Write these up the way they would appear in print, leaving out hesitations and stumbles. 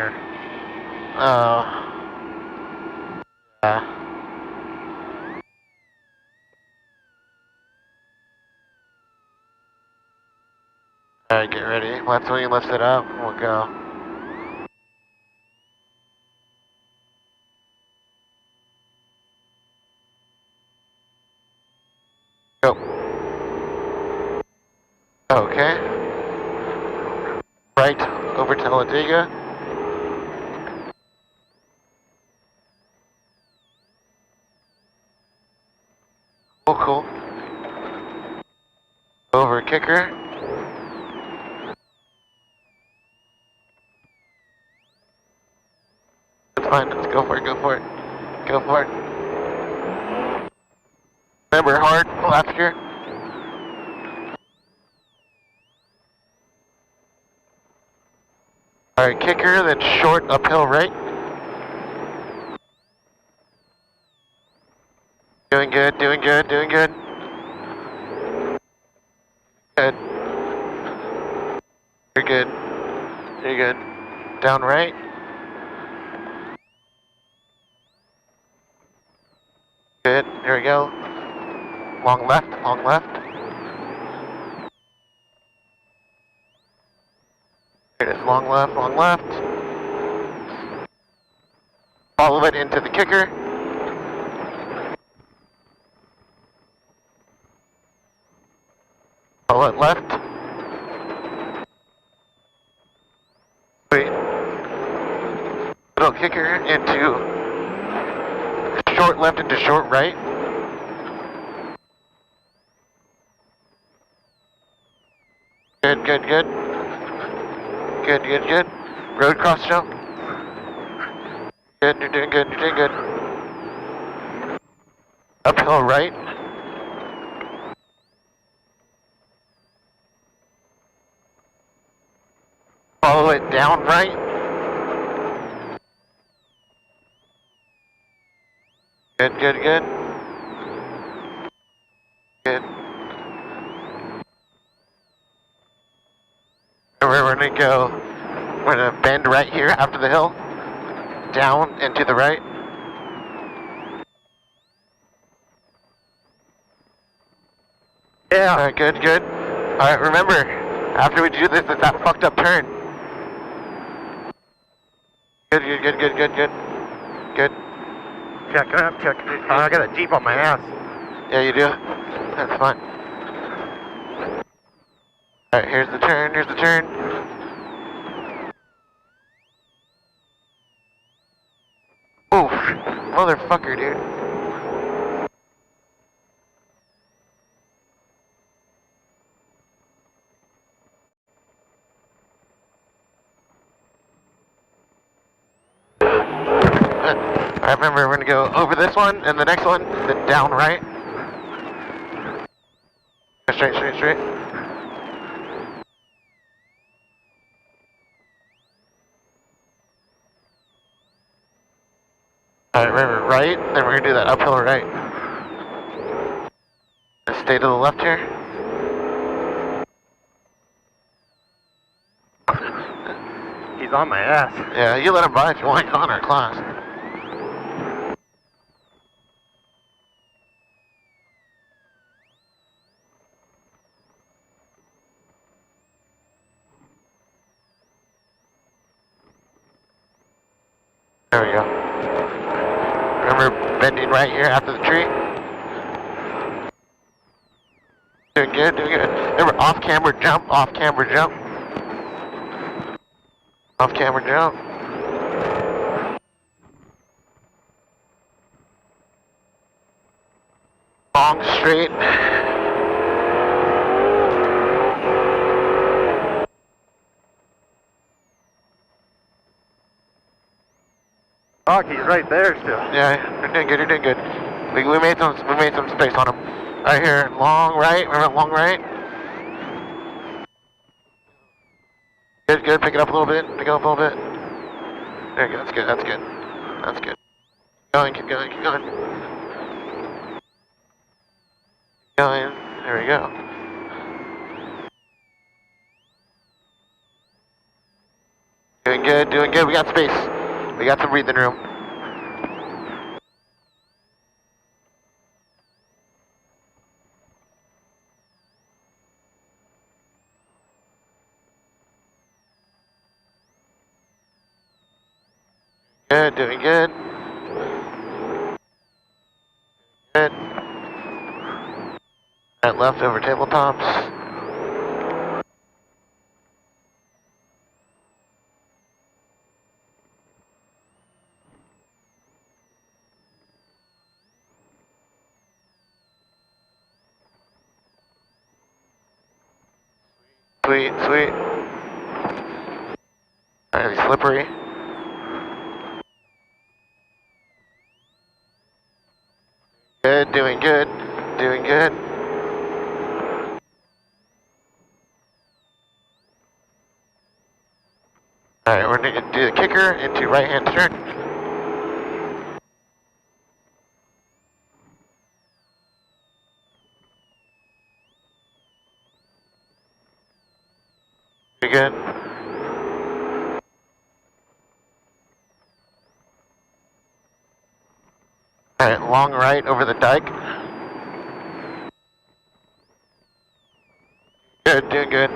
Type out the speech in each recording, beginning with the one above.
hanger. Oh. Yeah. Alright, get ready. Once we lift it up, we'll go. Go. Okay. Right over Talladega. Cool. Over kicker. That's fine, let's go for it, go for it. Go for it. Remember, hard left here. Alright, kicker, then short uphill right. Doing good, doing good, doing good. Good. You're good. You're good. Down right. Good. Here we go. Long left, long left. Here it is, long left, long left. Follow it into the kicker. Follow it left. Wait. Little kicker into short left into short right. Good, good, good. Good, good, good. Road cross jump. Good, you're doing good, you're doing good. Uphill right. Follow it down right. Good, good, good. Good. We're gonna go, we're gonna bend right here after the hill. Down and to the right. Yeah. Alright, good, good. Alright, remember, after we do this, it's that fucked up turn. Good, good, good, good, good, good. Good. Check up, check. Oh, I got a Jeep on my ass. Yeah, you do. That's fine. Alright, here's the turn, here's the turn. Oof, motherfucker, dude. Alright, remember, we're gonna go over this one and the next one, then down right. Straight, straight, straight. Alright, remember, right, then we're gonna do that uphill right. Stay to the left here. He's on my ass. Yeah, you let him by if you want on our class. There we go. Remember bending right here after the tree? Doing good, doing good. Remember off camber jump, off camber jump. Off camber jump. Long straight. Fuck, he's right there still. Yeah, you're doing good, you're doing good. We made some space on him. Right here, long right, remember long right? Good, good, pick it up a little bit, pick it up a little bit. There you go, that's good, that's good. That's good. Keep going, keep going. Keep going, there we go. doing good, doing good. We got space. We got some breathing room. Good, doing good. Good. Right, left over tabletops. Sweet, sweet. Alright, slippery. Good, doing good, doing good. Alright, we're gonna do the kicker into right hand turn. Very good. Alright, long right over the dike. Good, doing good.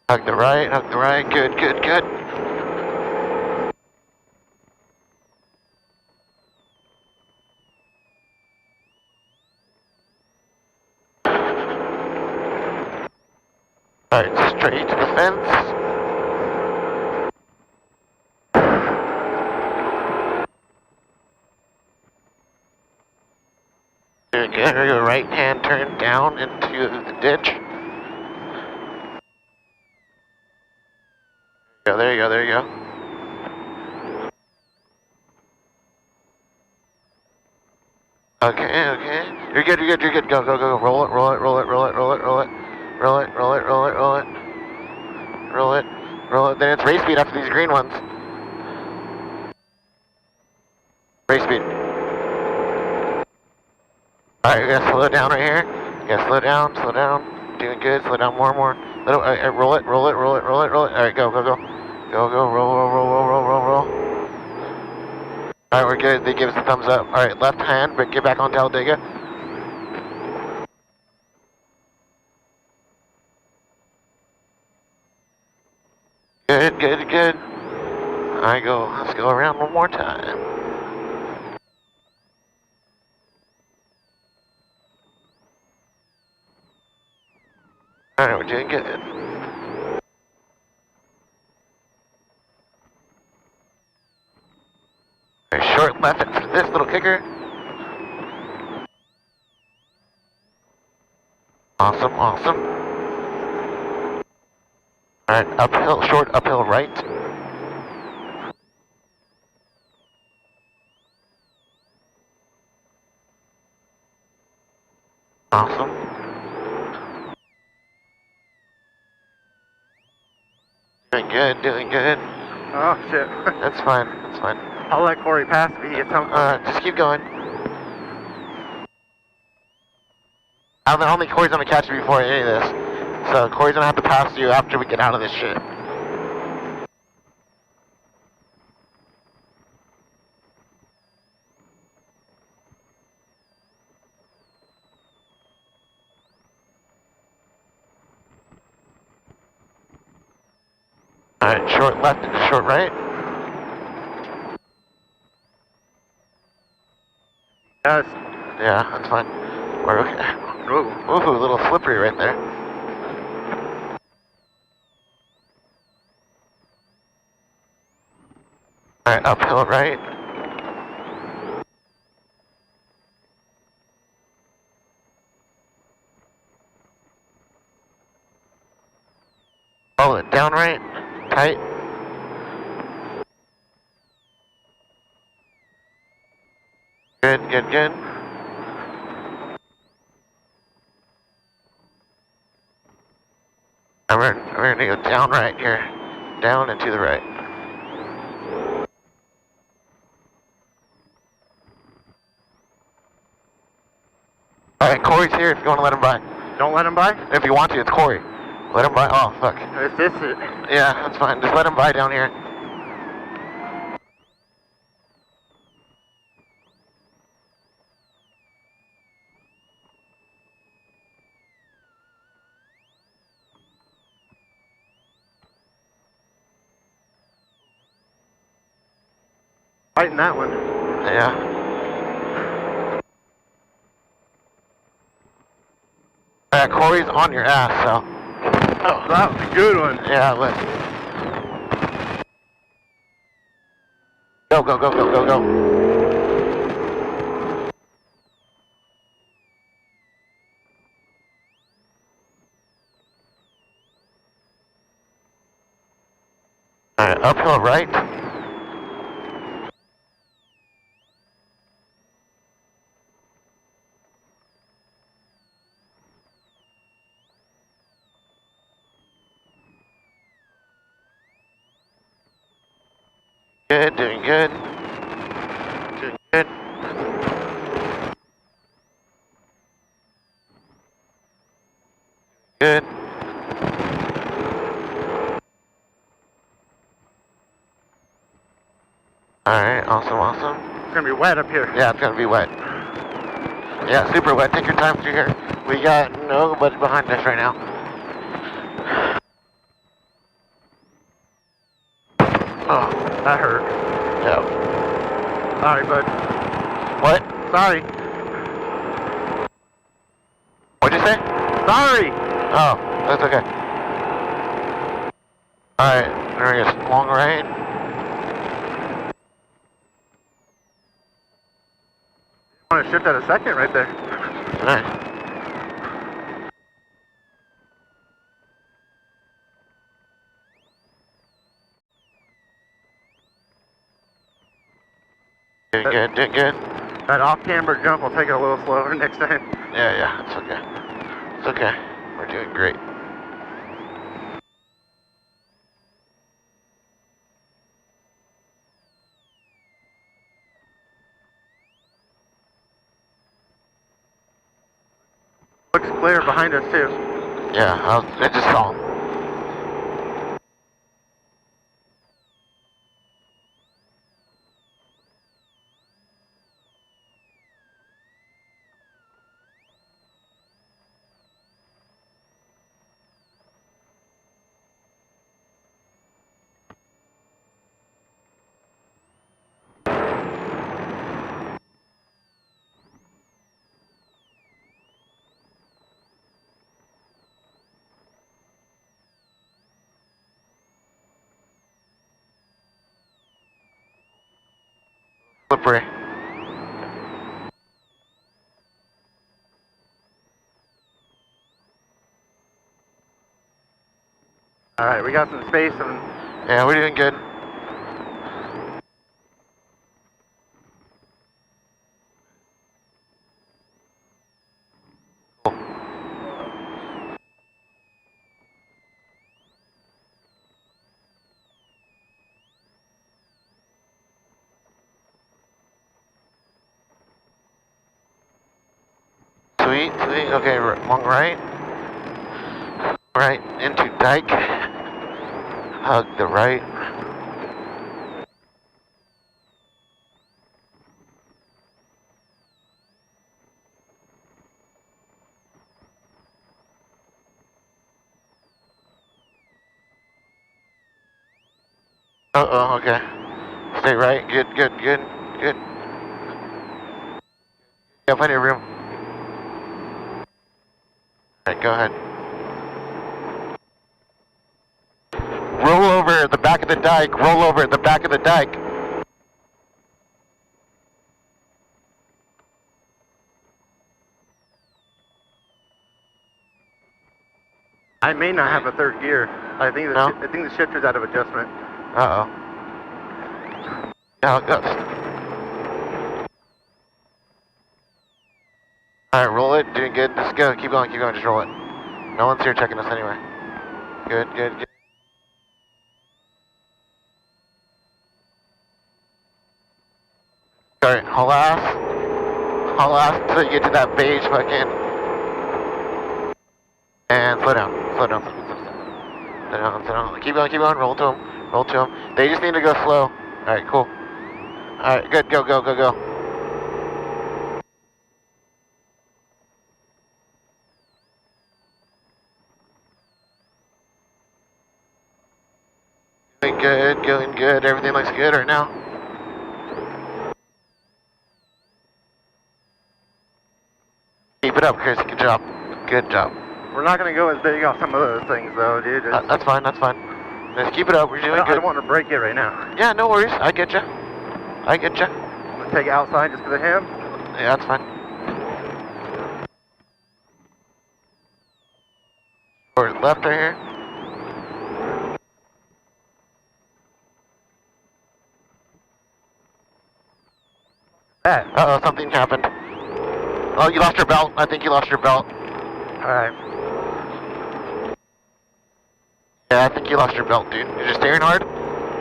Hug the right, good, good, good. Alright, straight to the fence. Doing good, we're gonna right hand turn down into the ditch. There you go, there you go. Okay, okay. You're good, you're good, you're good. Go, go, go. Roll it, roll it, roll it, roll it, roll it, roll it. Roll it, roll it, roll it, roll it. Roll it, roll it. Then it's race speed after these green ones. Race speed. Alright, we gotta slow it down right here. You gotta slow down, slow down. Doing good, slow down more and more. Roll it, roll it, roll it, roll it, roll it. Alright, go, go, go. Go, go, roll, roll, roll, roll, roll, roll, roll. Alright, we're good. They give us a thumbs up. Alright, left hand, but get back on Talladega. Good, good, good. Alright, go. Let's go around one more time. Alright, we're doing good. Alright, short left for this little kicker. Awesome, awesome. Alright, uphill, short uphill right. Awesome. Doing good, doing good. Oh, shit. That's fine, that's fine. I'll let Corey pass if he gets home. Just keep going. I don't think Corey's gonna catch you before any of this. So Corey's gonna have to pass you after we get out of this shit. Alright, short left and short right. Yes. Yeah, that's fine. We're okay. Ooh. Ooh, a little slippery right there. Alright, uphill right. Roll it down right. Tight. Good, good, good. We're gonna go down right here. Down and to the right. Alright, Corey's here if you want to let him by. Don't let him by? If you want to, it's Corey. Let him by. Oh, fuck. Is this it? Yeah, that's fine. Just let him by down here. Fighting that one. Yeah. Yeah, Corey's on your ass, so. Oh, that was a good one. Yeah, let's. Go, go, go, go, go, go. Alright, uphill right. Good, doing good. Doing good. Good. Alright, awesome, awesome. It's gonna be wet up here. Yeah, it's gonna be wet. Yeah, super wet. Take your time through here. We got nobody behind us right now. Oh, that hurt. Yeah. Sorry, bud. What? Sorry. What'd you say? Sorry! Oh, that's okay. Alright, there he is. Long right. I want to shift at a second right there. Nice. Doing good, doing good. That off-camber jump will take it a little slower next time. Yeah, yeah, it's okay. It's okay. We're doing great. Looks clear behind us too. Yeah, I just saw him. Slippery. Alright, we got some space and Yeah, we're doing good. Cool. Sweet, sweet. Okay, long right. Right into dike. Hug the right. Uh-oh, okay. Stay right. Good, good, good, good. Yeah, plenty of room. Alright, go ahead. Roll over at the back of the dike. Roll over at the back of the dike. I may not have a third gear. I think the shifter's out of adjustment. Uh-oh. Now it goes. Alright, roll it. Doing good. Just go. Keep going, just roll it. No one's here checking us anyway. Good, good, good. Alright, haul ass until you get to that beige fucking. And slow down, slow down, slow down, slow down. Slow down, slow down. Keep going, roll to them, roll to them. They just need to go slow. Alright, cool. Alright, good, go, go, go, go. Going good, everything looks good right now. Keep it up, Chris, good job. Good job. We're not going to go as big off some of those things, though, dude. That's fine, that's fine. Just keep it up, we're doing good. I don't want to break it right now. Yeah, no worries, I get you. I get you. I'm going to take it outside just because of him. Yeah, that's fine. Or left right here. That. Uh-oh, something happened. Oh, you lost your belt. I think you lost your belt. Alright. Yeah, I think you lost your belt, dude. You're just steering hard?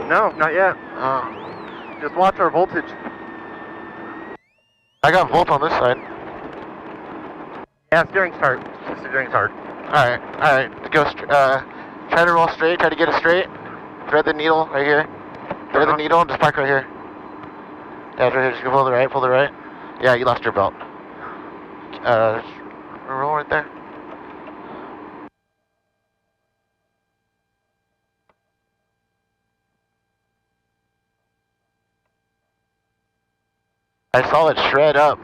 No, not yet. Just watch our voltage. I got volt on this side. Yeah, steering's hard. Steering's hard. Alright. Go, try to roll straight, try to get it straight. Thread the needle right here. Thread the needle and just park right here. Yeah, right here, just go pull the right, pull the right. Yeah, you lost your belt. Roll right there. I saw it shred up.